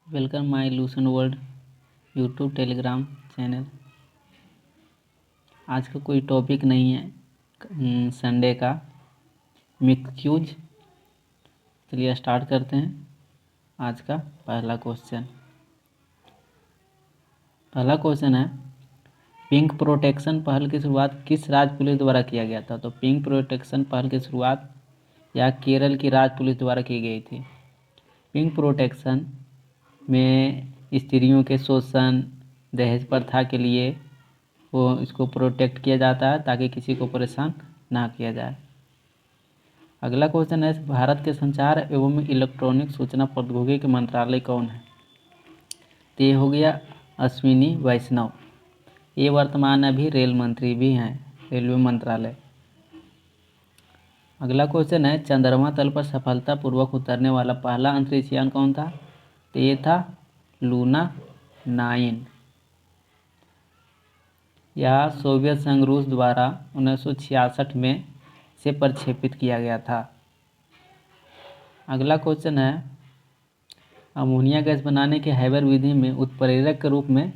Welcome my लूसन world YouTube Telegram channel. आज का कोई टॉपिक नहीं है संडे का मिक्स। चलिए स्टार्ट करते हैं। आज का पहला क्वेश्चन है पिंक प्रोटेक्शन पहल की शुरुआत किस राज्य पुलिस द्वारा किया गया था। तो पिंक प्रोटेक्शन पहल की शुरुआत या केरल की राज्य पुलिस द्वारा की गई थी। पिंक प्रोटेक्शन में स्त्रियों के शोषण दहेज प्रथा के लिए वो इसको प्रोटेक्ट किया जाता है ताकि किसी को परेशान ना किया जाए। अगला क्वेश्चन है भारत के संचार एवं इलेक्ट्रॉनिक सूचना प्रौद्योगिकी के मंत्रालय कौन है। तो ये हो गया अश्विनी वैष्णव। ये वर्तमान अभी रेल मंत्री भी हैं, रेलवे मंत्रालय। अगला क्वेश्चन है चंद्रमा तल पर सफलतापूर्वक उतरने वाला पहला अंतरिक्ष यान कौन था। तो ये था लूना 9। यह सोवियत संघ रूस द्वारा 1966 में से प्रक्षेपित किया गया था। अगला क्वेश्चन है अमोनिया गैस बनाने के हैबर विधि में उत्प्रेरक के रूप में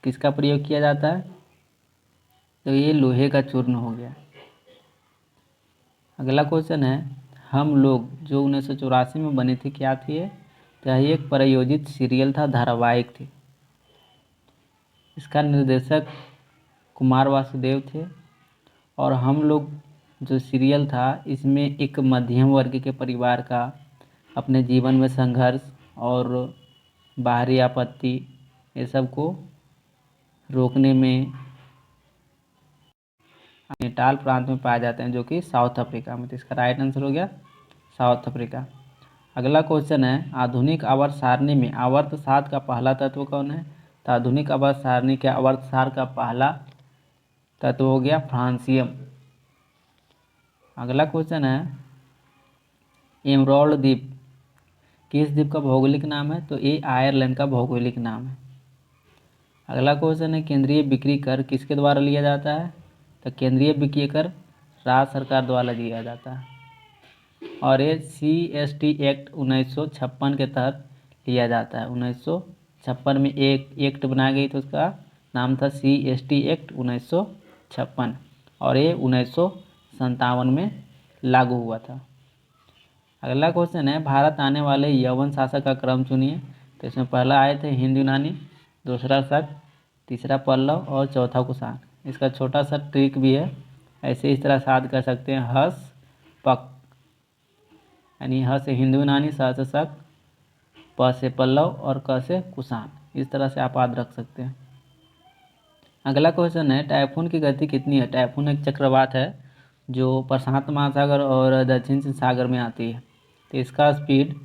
किसका प्रयोग किया जाता है। तो ये लोहे का चूर्ण हो गया। अगला क्वेश्चन है हम लोग जो 1984 में बनी थी क्या थी ये। तो यह एक प्रायोजित सीरियल था, धारावाहिक थी। इसका निर्देशक कुमार वासुदेव थे। और हम लोग जो सीरियल था इसमें एक मध्यम वर्ग के परिवार का अपने जीवन में संघर्ष और बाहरी आपत्ति ये सब को रोकने में नेटाल प्रांत में पाए जाते हैं जो कि साउथ अफ्रीका में। तो इसका राइट आंसर हो गया साउथ अफ्रीका। अगला क्वेश्चन है आधुनिक आवर्त सारणी में आवर्त सात का पहला तत्व कौन है। तो आधुनिक आवर्त सारणी के आवर्त सार का पहला तत्व हो गया फ्रांसियम। अगला क्वेश्चन है एमरोल्ड द्वीप किस द्वीप का भौगोलिक नाम है। तो ये आयरलैंड का भौगोलिक नाम है। अगला क्वेश्चन है केंद्रीय बिक्री कर किसके द्वारा लिया जाता है। तो केंद्रीय बिक्री कर राज्य सरकार द्वारा लिया जाता है और ये CST एक्ट 1956 के तहत लिया जाता है। 1956 में एक एक्ट बनाई गई तो उसका नाम था CST एक्ट 1956 और ये 1957 में लागू हुआ था। अगला क्वेश्चन है भारत आने वाले यवन शासक का क्रम चुनिए। तो इसमें पहला आए थे हिंदू यूनानी, दूसरा शक, तीसरा पल्लव और चौथा कुषाण। इसका छोटा सा ट्रिक भी है, ऐसे इस तरह याद कर सकते हैं हस पक यानी ह से हिंदू यूनानी, स से शक, प से पल्लव और क से कुषाण। इस तरह से आप याद रख सकते हैं। अगला क्वेश्चन है टाइफून की गति कितनी है। टाइफून एक चक्रवात है जो प्रशांत महासागर और दक्षिण सागर में आती है। तो इसका स्पीड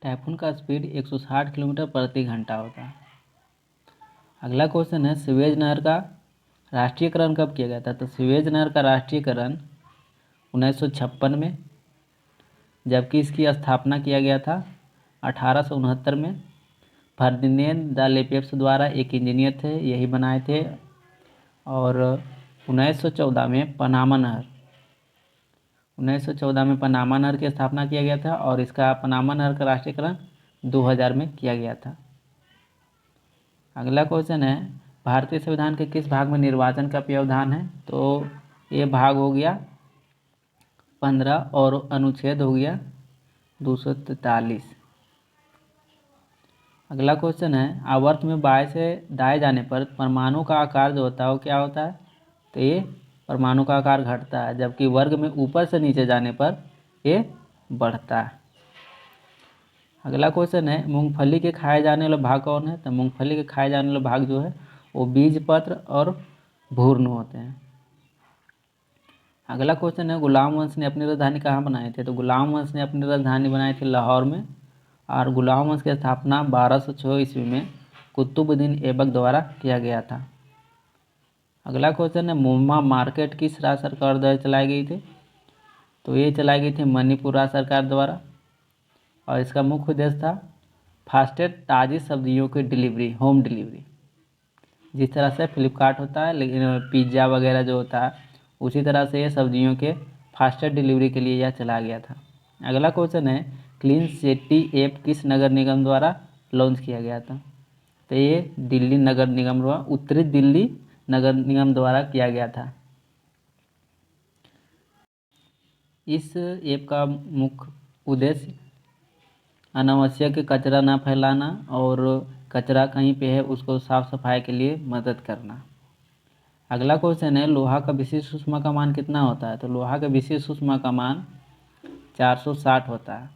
टाइफून का स्पीड 160 किलोमीटर प्रति घंटा होता है। अगला क्वेश्चन है सीवेज नहर का राष्ट्रीयकरण कब किया गया था। तो सीवेज नहर का राष्ट्रीयकरण 1956 में, जबकि इसकी स्थापना किया गया था 1869 में। फर्डिनेंड द लेपेप्स द्वारा एक इंजीनियर थे, यही बनाए थे। और 1914 में पनामा नहर की स्थापना किया गया था और इसका पनामा नहर का राष्ट्रीयकरण 2000 में किया गया था। अगला क्वेश्चन है भारतीय संविधान के किस भाग में निर्वाचन का प्रावधान है। तो ये भाग हो गया 15 और अनुच्छेद हो गया 243। अगला क्वेश्चन है आवर्त में बाएं से दाएं जाने पर परमाणु का आकार जो होता है वो क्या होता है। तो ये परमाणु का आकार घटता है, जबकि वर्ग में ऊपर से नीचे जाने पर ये बढ़ता है। अगला क्वेश्चन है मूंगफली के खाए जाने वाला भाग कौन है। तो मूंगफली के खाए जाने वाला भाग जो है वो बीज पत्र और भूर्ण होते हैं। अगला क्वेश्चन है गुलाम वंश ने अपनी राजधानी कहाँ बनाई थी। तो गुलाम वंश ने अपनी राजधानी बनाई थी लाहौर में और गुलाम वंश की स्थापना 1206 ईस्वी में कुतुबुद्दीन ऐबक द्वारा किया गया था। अगला क्वेश्चन है मोमा मार्केट किस राज्य सरकार द्वारा चलाई गई थी। तो ये चलाई गई थी मणिपुर राज्य सरकार द्वारा और इसका मुख्य उद्देश्य था फास्टेस्ट ताज़ी सब्जियों की डिलीवरी, होम डिलीवरी। जिस तरह से फ्लिपकार्ट होता है लेकिन पिज़्ज़ा वगैरह जो होता है उसी तरह से ये सब्जियों के फास्टेस्ट डिलीवरी के लिए यह चला गया था। अगला क्वेश्चन है क्लीन सिटी ऐप किस नगर निगम द्वारा लॉन्च किया गया था? तो ये दिल्ली नगर निगम द्वारा, उत्तरी दिल्ली नगर निगम द्वारा किया गया था। इस ऐप का मुख्य उद्देश्य अनावश्यक कचरा ना फैलाना और कचरा कहीं पे है उसको साफ सफाई के लिए मदद करना। अगला क्वेश्चन है लोहा का विशिष्ट ऊष्मा का मान कितना होता है? तो लोहा का विशिष्ट ऊष्मा का मान 460 होता है।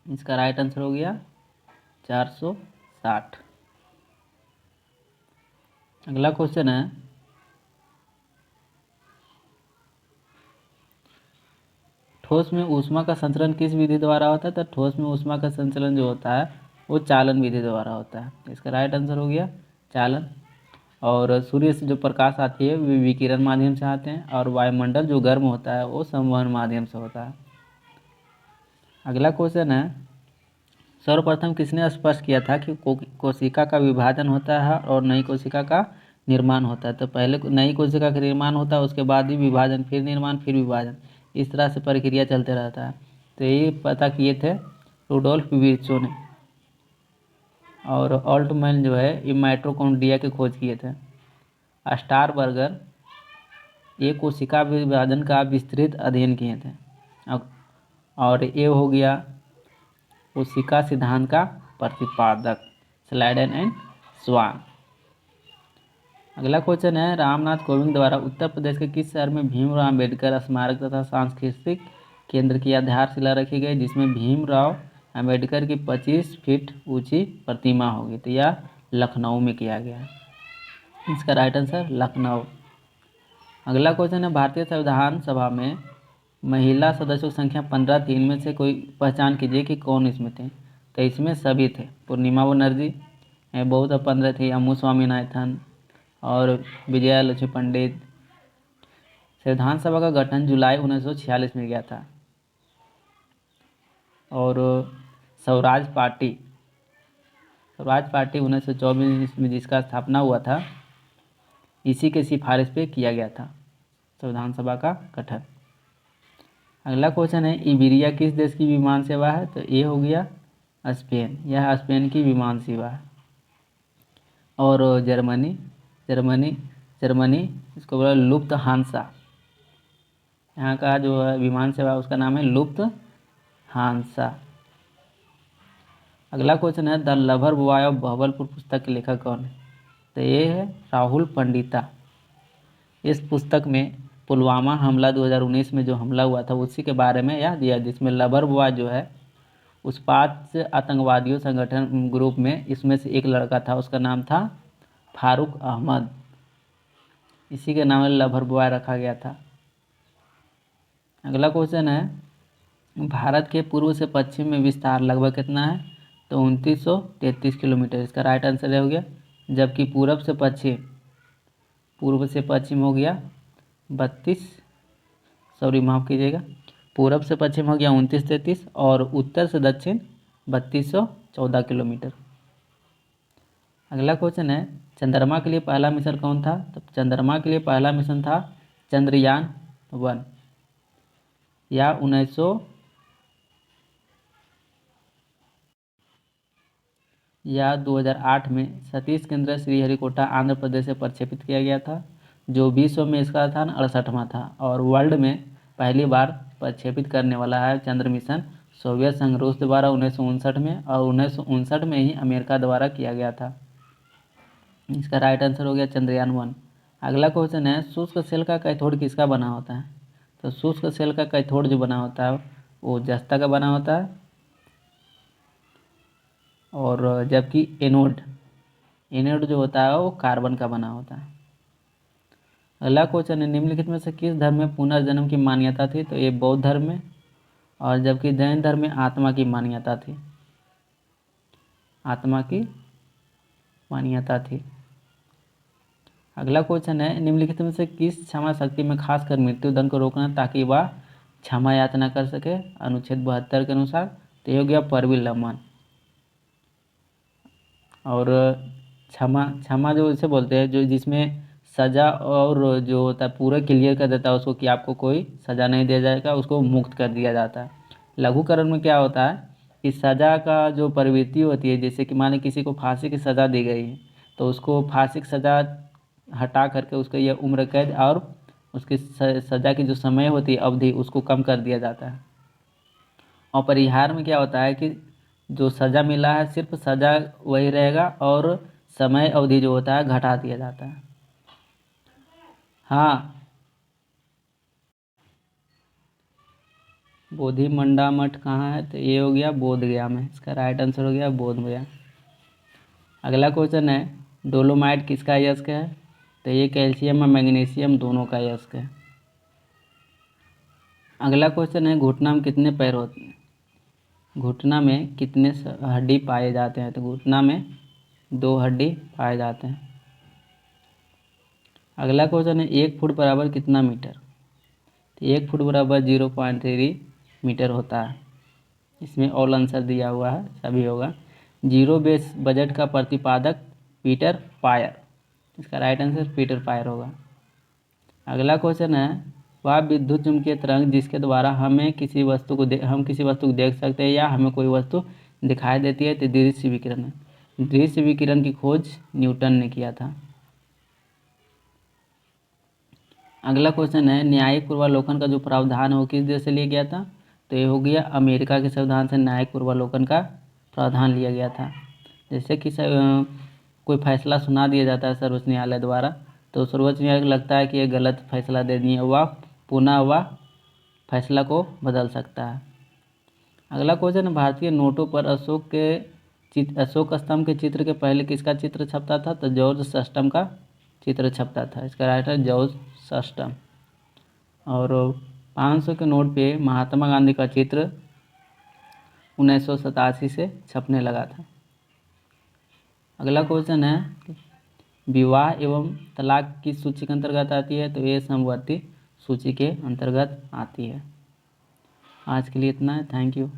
इसका राइट आंसर हो गया 460। अगला क्वेश्चन है ठोस में ऊष्मा का संचलन किस विधि द्वारा होता है? तो ठोस में ऊष्मा का संचलन जो होता है वो चालन विधि द्वारा होता है। इसका राइट आंसर हो गया चालन। और सूर्य से जो प्रकाश आती है वे विकिरण माध्यम से आते हैं और वायुमंडल जो गर्म होता है वो संवहन माध्यम से होता है। अगला क्वेश्चन है सर्वप्रथम किसने स्पष्ट किया था कि कोशिका का विभाजन होता है और नई कोशिका का निर्माण होता है? तो पहले नई कोशिका का निर्माण होता है, उसके बाद ही विभाजन, फिर निर्माण, फिर विभाजन, इस तरह से प्रक्रिया चलते रहता है। तो ये पता किए थे रुडोल्फ विर्चो ने। और ऑल्टमैन जो है ये माइटोकॉन्ड्रिया की खोज किए थे। स्टारबर्गर ये कोशिका विभाजन का विस्तृत अध्ययन किए थे। और ये हो गया कोशिका सिद्धांत का प्रतिपादक स्लाइडेन एंड स्वान। अगला क्वेश्चन है रामनाथ कोविंद द्वारा उत्तर प्रदेश के किस शहर में भीमराव अंबेडकर स्मारक तथा सांस्कृतिक केंद्र की आधारशिला रखी गई जिसमें भीमराव अंबेडकर की 25 फीट ऊंची प्रतिमा होगी? तो यह लखनऊ में किया गया है। इसका राइट आंसर लखनऊ। अगला क्वेश्चन है भारतीय संविधान सभा में महिला सदस्यों की संख्या 15 थी, इनमें से कोई पहचान कीजिए कि कौन इसमें थे? तो इसमें सभी थे। पूर्णिमा बनर्जी, बहुत 15 थी, अम्मू स्वामीनाथन और विजया लक्ष्मी पंडित। संविधान सभा का गठन जुलाई 1946 में किया था। और स्वराज पार्टी 1924 में जिसका स्थापना हुआ था इसी के सिफारिश पे किया गया था संविधान सभा का गठन। अगला क्वेश्चन है इबेरिया किस देश की विमान सेवा है? तो ये हो गया स्पेन, यह स्पेन की विमान सेवा है। और जर्मनी इसको बोला लुफ्तहान्सा, यहाँ का जो है विमान सेवा उसका नाम है लुफ्तहान्सा। अगला क्वेश्चन है द लवर बॉय ऑफ भवलपुर पुस्तक के लेखक कौन है? तो ये है राहुल पंडिता। इस पुस्तक में पुलवामा हमला 2019 में जो हमला हुआ था उसी के बारे में यह दिया, जिसमें लवर बॉय जो है उस 5 आतंकवादियों संगठन ग्रुप में इसमें से एक लड़का था, उसका नाम था फारूक अहमद, इसी के नाम लवर बॉय रखा गया था। अगला क्वेश्चन है भारत के पूर्व से पश्चिम में विस्तार लगभग कितना है? तो 2933 किलोमीटर, इसका राइट आंसर हो गया। जबकि पूर्व से पश्चिम हो गया 32, सॉरी माफ़ कीजिएगा, पूर्व से पश्चिम हो गया 2933 और उत्तर से दक्षिण 3214 किलोमीटर। अगला क्वेश्चन है चंद्रमा के लिए पहला मिशन कौन था? तो चंद्रमा के लिए पहला मिशन था चंद्रयान 1। या 2008 में सतीश केंद्र श्रीहरिकोटा आंध्र प्रदेश से प्रक्षेपित किया गया था, जो विश्व में इसका स्थान 68वां था। और वर्ल्ड में पहली बार प्रक्षेपित करने वाला है चंद्र मिशन सोवियत संघ रूस द्वारा 1959 में, और 1959 में ही अमेरिका द्वारा किया गया था। इसका राइट आंसर हो गया चंद्रयान 1। अगला क्वेश्चन है शुष्क सेल का कैथोड किसका बना होता है? तो शुष्क सेल का कैथोड जो बना होता है वो जस्ता का बना होता है, और जबकि एनोड जो होता है वो कार्बन का बना होता है। अगला क्वेश्चन है निम्नलिखित में से किस धर्म में पुनर्जन्म की मान्यता थी? तो ये बौद्ध धर्म में, और जबकि जैन धर्म में आत्मा की मान्यता थी। अगला क्वेश्चन है निम्नलिखित में से किस क्षमा शक्ति में खासकर मृत्युदंड को रोकना ताकि वह क्षमा याचना कर सके? अनुच्छेद 72 के अनुसार। तो ये हो गया परविल्लमन। और क्षमा जो इसे बोलते हैं जो जिसमें सज़ा और जो होता है पूरा क्लियर कर देता है उसको कि आपको कोई सज़ा नहीं दिया जाएगा, उसको मुक्त कर दिया जाता है। लघुकरण में क्या होता है कि सज़ा का जो प्रवृत्ति होती है, जैसे कि मान ली किसी को फांसी की सज़ा दी गई है तो उसको फांसी की सज़ा हटा करके उसको यह उम्र कैद और उसकी सज़ा की जो समय होती है अवधि उसको कम कर दिया जाता है। और परिहार में क्या होता है कि जो सज़ा मिला है सिर्फ सज़ा वही रहेगा और समय अवधि जो होता है घटा दिया जाता है। हाँ, बोधि मंडा मठ कहाँ है, तो ये हो गया बोध गया में, इसका राइट आंसर हो गया बोध गया। अगला क्वेश्चन है डोलोमाइट किसका अयस्क है, तो ये कैल्शियम और मैग्नीशियम दोनों का अयस्क है। अगला क्वेश्चन है घुटना में कितने पैर होते हैं, घुटना में कितने हड्डी पाए जाते हैं, तो घुटना में 2 हड्डी पाए जाते हैं। अगला क्वेश्चन है 1 फुट बराबर कितना मीटर, तो 1 फुट बराबर 0.3 मीटर होता है। इसमें ऑल आंसर दिया हुआ है, सभी होगा। जीरो बेस बजट का प्रतिपादक पीटर पायर, इसका राइट आंसर पीटर पायर होगा। अगला क्वेश्चन है वह विद्युत चुम्बकीय तरंग जिसके द्वारा हम किसी वस्तु को देख सकते हैं या हमें कोई वस्तु दिखाई देती है, तो दृश्य विकिरण है। दृश्य विकिरण की खोज न्यूटन ने किया था। अगला क्वेश्चन है न्यायिक पूर्वालोकन का जो प्रावधान है वो किस देश से लिया गया था, तो ये हो गया अमेरिका के संविधान से न्यायिक पूर्वालोकन का प्रावधान लिया गया था। जैसे कि कोई फैसला सुना दिया जाता है सर्वोच्च न्यायालय द्वारा, तो सर्वोच्च न्यायालय को लगता है कि ये गलत फैसला दे दिए, वह पुनः वह फैसला को बदल सकता है। अगला क्वेश्चन भारतीय नोटों पर अशोक स्तंभ के चित्र के पहले किसका चित्र छपता था, तो जॉर्ज सस्टम का चित्र छपता था। इसका राइट है जॉर्ज सस्टम। और 500 के नोट पे महात्मा गांधी का चित्र 1987 से छपने लगा था। अगला क्वेश्चन है विवाह एवं तलाक किस सूची के अंतर्गत आती है, तो ये समवर्ती सूची के अंतर्गत आती है। आज के लिए इतना है, थैंक यू।